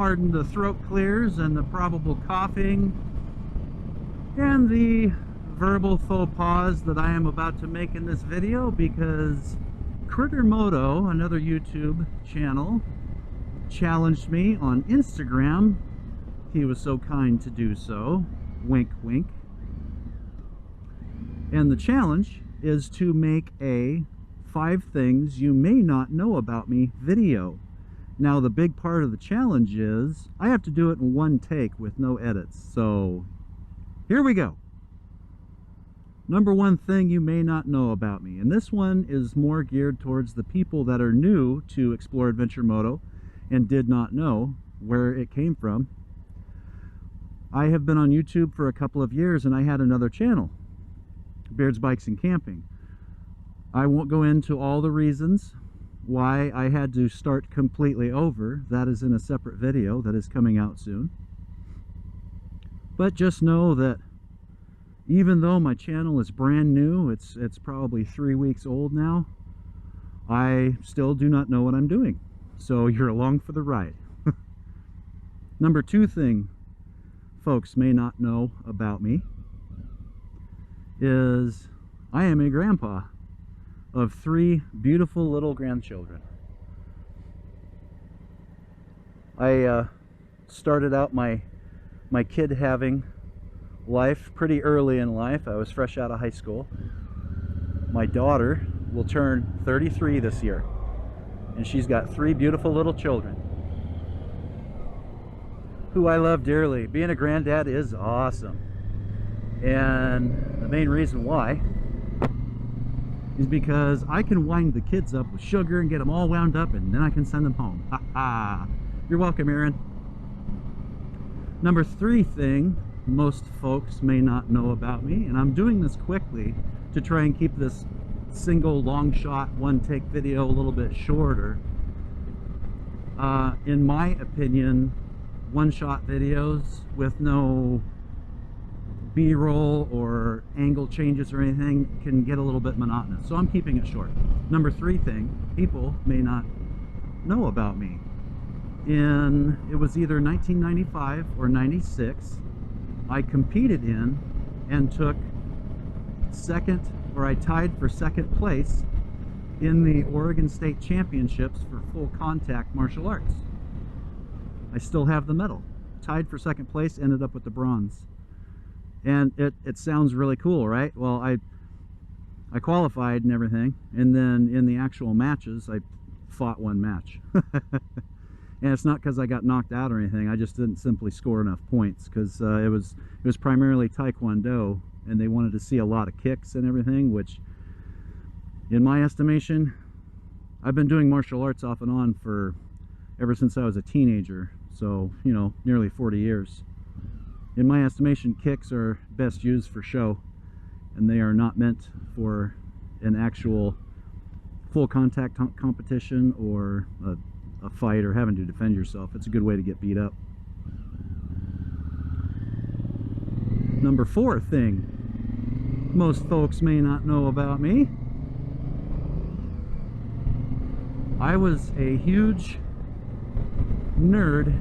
pardon the throat clears and the probable coughing and the verbal faux pas that I am about to make in this video, because Moto, another YouTube channel, challenged me on Instagram. He was so kind to do so. Wink, wink. And the challenge is to make a 5 things you may not know about me video. Now, the big part of the challenge is I have to do it in one take with no edits. So here we go. Number 1 thing you may not know about me. And this one is more geared towards the people that are new to Explore Adventure Moto and did not know where it came from. I have been on YouTube for a couple of years, and I had another channel, Beards, Bikes, and Camping. I won't go into all the reasons why I had to start completely over. That is in a separate video that is coming out soon. But just know that even though my channel is brand new, it's probably 3 weeks old now, I still do not know what I'm doing. So you're along for the ride. Number 2 thing folks may not know about me is I am a grandpa of 3 beautiful little grandchildren. I started out my kid having life pretty early in life. I was fresh out of high school. My daughter will turn 33 this year, and she's got 3 beautiful little children who I love dearly. Being a granddad is awesome, and the main reason why is because I can wind the kids up with sugar and get them all wound up, and then I can send them home. Ha ha! You're welcome, Aaron. Number 3 thing most folks may not know about me, and I'm doing this quickly to try and keep this single long shot one take video a little bit shorter. In my opinion, one shot videos with no B-roll or angle changes or anything can get a little bit monotonous, so I'm keeping it short. Number 3 thing people may not know about me. It was either 1995 or 96, I competed in and took I tied for 2nd place in the Oregon State Championships for full contact martial arts. I still have the medal. Tied for 2nd place, ended up with the bronze. And it sounds really cool, right? Well, I qualified and everything, and then in the actual matches I fought 1 match. And it's not because I got knocked out or anything. I just didn't simply score enough points, because it was primarily Taekwondo, and they wanted to see a lot of kicks and everything, which in my estimation, I've been doing martial arts off and on for ever since I was a teenager, so you know, nearly 40 years. In my estimation, kicks are best used for show, and they are not meant for an actual full contact competition or a fight or having to defend yourself. It's a good way to get beat up. Number 4 thing most folks may not know about me. I was a huge nerd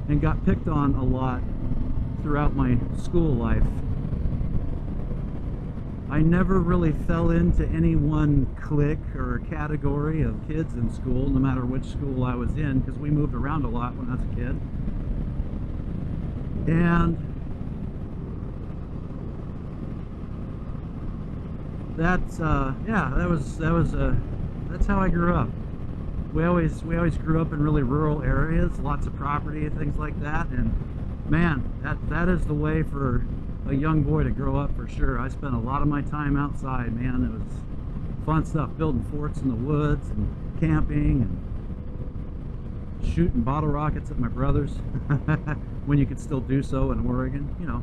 and got picked on a lot throughout my school life. I never really fell into any one clique or category of kids in school, no matter which school I was in, because we moved around a lot when I was a kid. And that's that's how I grew up. We always grew up in really rural areas, lots of property and things like that, and man, that is the way for a young boy to grow up, for sure. I spent a lot of my time outside, man. It was fun stuff, building forts in the woods and camping and shooting bottle rockets at my brothers when you could still do so in Oregon, you know.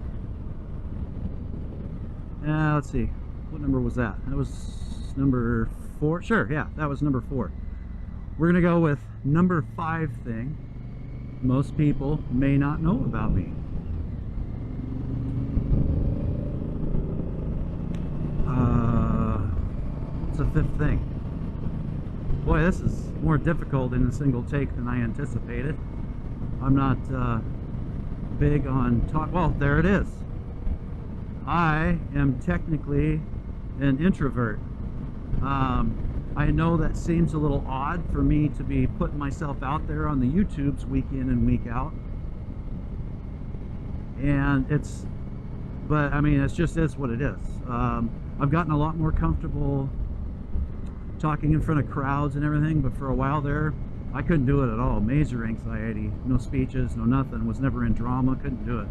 Let's see, what number was that? That was number 4. Sure, yeah, that was number 4. We're gonna go with number 5 thing most people may not know about me. What's the 5th thing? Boy, this is more difficult in a single take than I anticipated. I'm not big on talk. Well, there it is. I am technically an introvert. I know that seems a little odd for me to be putting myself out there on the YouTubes week in and week out. And but I mean, it just is what it is. I've gotten a lot more comfortable talking in front of crowds and everything, but for a while there, I couldn't do it at all. Major anxiety, no speeches, no nothing, was never in drama, couldn't do it.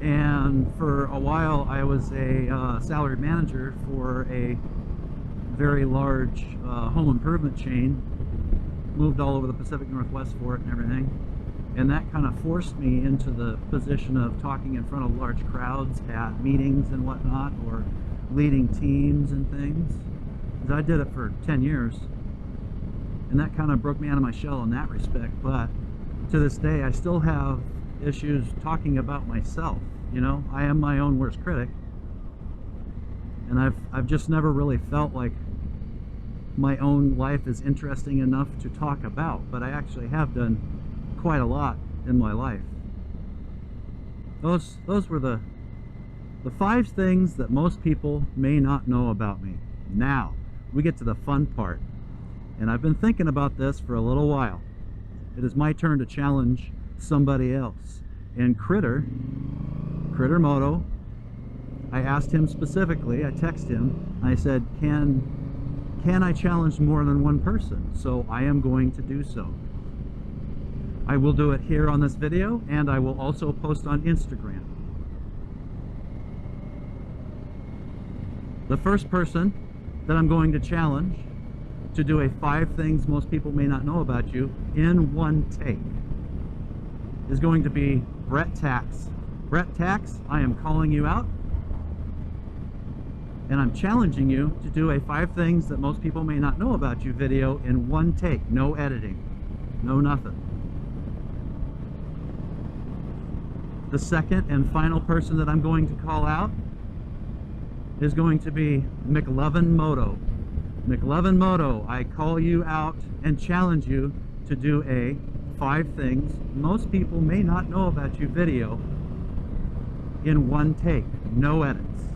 And for a while, I was a salaried manager for a very large home improvement chain. Moved all over the Pacific Northwest for it and everything. And that kind of forced me into the position of talking in front of large crowds at meetings and whatnot, or leading teams and things. Because I did it for 10 years. And that kind of broke me out of my shell in that respect. But to this day, I still have issues talking about myself. You know, I am my own worst critic. And I've just never really felt like my own life is interesting enough to talk about. But I actually have done quite a lot in my life. Those were the 5 things that most people may not know about me. Now we get to the fun part, and I've been thinking about this for a little while. It is my turn to challenge somebody else. And Critter Moto, I asked him specifically, I texted him, I said, can I challenge more than one person? So I am going to do so. I will do it here on this video, and I will also post on Instagram. The first person that I'm going to challenge to do a 5 things most people may not know about you in one take is going to be Brett Tax. Brett Tax, I am calling you out, and I'm challenging you to do a 5 things that most people may not know about you video in one take. No editing, no nothing. The second and final person that I'm going to call out is going to be McLovin Moto. McLovin Moto, I call you out and challenge you to do a 5 things most people may not know about you video in one take, no edits.